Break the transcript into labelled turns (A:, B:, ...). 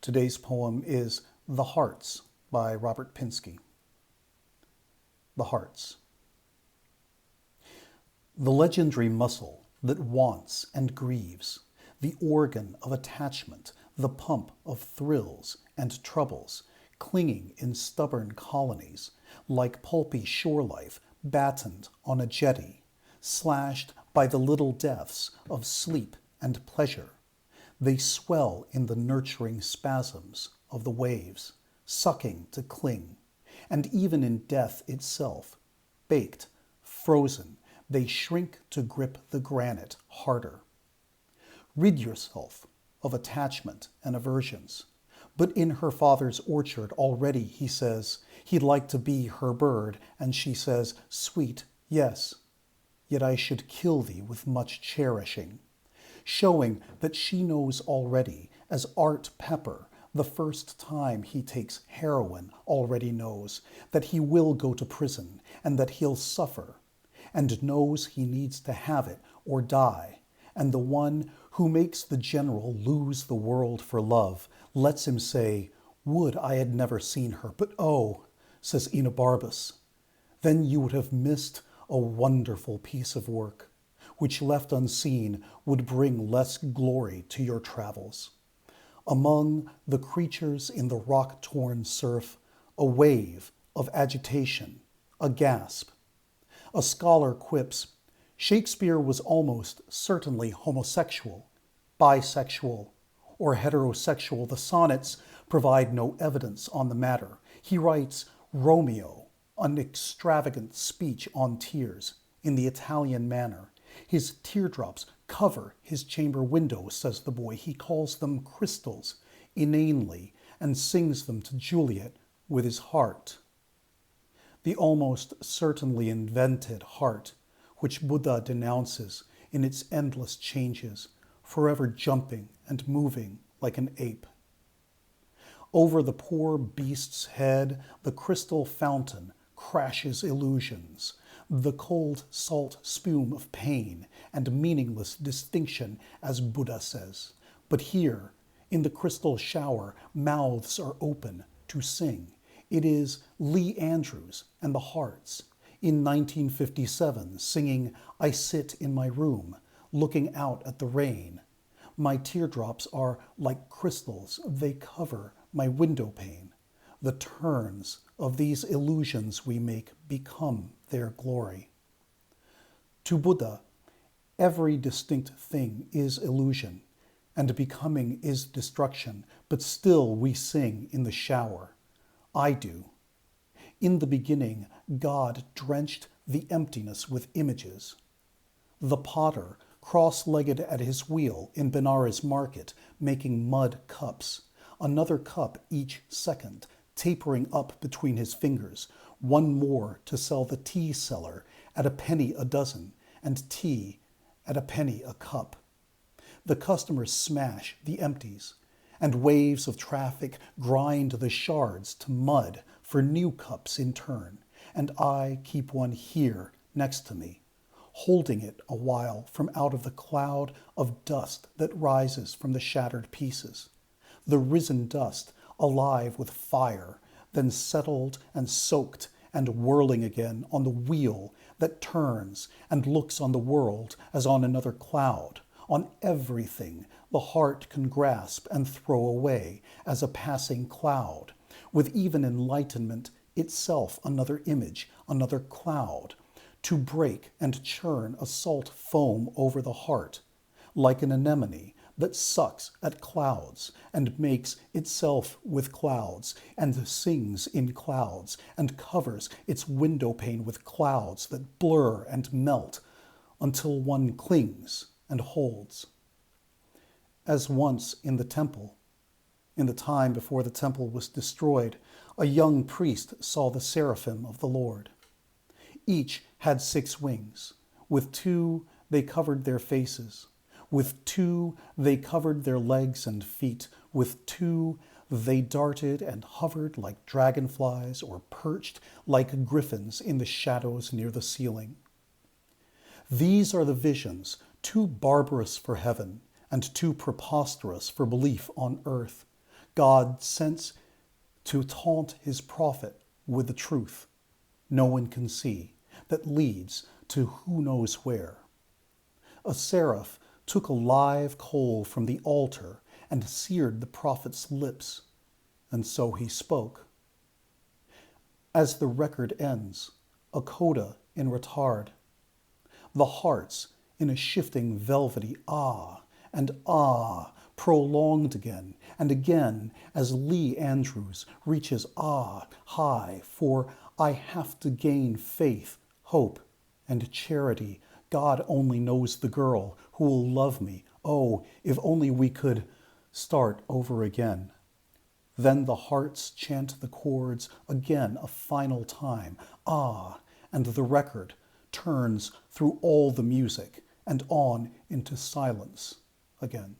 A: Today's poem is The Hearts by Robert Pinsky. The Hearts. The legendary muscle that wants and grieves, the organ of attachment, the pump of thrills and troubles, clinging in stubborn colonies, like pulpy shore life battened on a jetty, slashed by the little deaths of sleep and pleasure. They swell in the nurturing spasms of the waves, sucking to cling, and even in death itself, baked, frozen, they shrink to grip the granite harder. Rid yourself of attachment and aversions. But in her father's orchard already, he says, he'd like to be her bird, and she says, sweet, yes, yet I should kill thee with much cherishing, showing that she knows already, as Art Pepper, the first time he takes heroin, already knows that he will go to prison and that he'll suffer, and knows he needs to have it or die, and the one who makes the general lose the world for love lets him say, would I had never seen her, but oh, says Enobarbus, then you would have missed a wonderful piece of work, which left unseen would bring less glory to your travels. Among the creatures in the rock-torn surf, a wave of agitation, a gasp. A scholar quips, Shakespeare was almost certainly homosexual, bisexual, or heterosexual. The sonnets provide no evidence on the matter. He writes Romeo, an extravagant speech on tears, in the Italian manner. His teardrops cover his chamber window, says the boy. He calls them crystals, inanely, and sings them to Juliet with his heart. The almost certainly invented heart, which Buddha denounces in its endless changes, forever jumping and moving like an ape. Over the poor beast's head, the crystal fountain crashes illusions, the cold salt spume of pain and meaningless distinction, as Buddha says. But here, in the crystal shower, mouths are open to sing. It is Lee Andrews and the Hearts in 1957 singing, I sit in my room, looking out at the rain. My teardrops are like crystals, they cover my window pane. The turns of these illusions we make become their glory. To Buddha, every distinct thing is illusion, and becoming is destruction, but still we sing in the shower. I do. In the beginning, God drenched the emptiness with images. The potter, cross-legged at his wheel in Benares market, making mud cups, another cup each second, tapering up between his fingers, one more to sell the tea seller at a penny a dozen, and tea at a penny a cup. The customers smash the empties, and waves of traffic grind the shards to mud for new cups in turn, and I keep one here next to me, holding it a while from out of the cloud of dust that rises from the shattered pieces. The risen dust alive with fire, then settled and soaked and whirling again on the wheel that turns and looks on the world as on another cloud, on everything the heart can grasp and throw away as a passing cloud, with even enlightenment itself another image, another cloud, to break and churn a salt foam over the heart, like an anemone that sucks at clouds and makes itself with clouds and sings in clouds and covers its window pane with clouds that blur and melt until one clings and holds. As once in the temple, in the time before the temple was destroyed, a young priest saw the seraphim of the Lord. Each had 6 wings. With 2 they covered their faces. With 2 they covered their legs and feet. With 2 they darted and hovered like dragonflies or perched like griffins in the shadows near the ceiling. These are the visions, too barbarous for heaven and too preposterous for belief on earth. God sent to taunt his prophet with the truth no one can see, that leads to who knows where. A seraph took a live coal from the altar and seared the prophet's lips, and so he spoke. As the record ends, a coda in retard, the hearts in a shifting velvety ah, and ah, prolonged again and again as Lee Andrews reaches ah high for I have to gain faith, hope, and charity. God only knows the girl who will love me. Oh, if only we could start over again. Then the hearts chant the chords again a final time. Ah, and the record turns through all the music and on into silence again.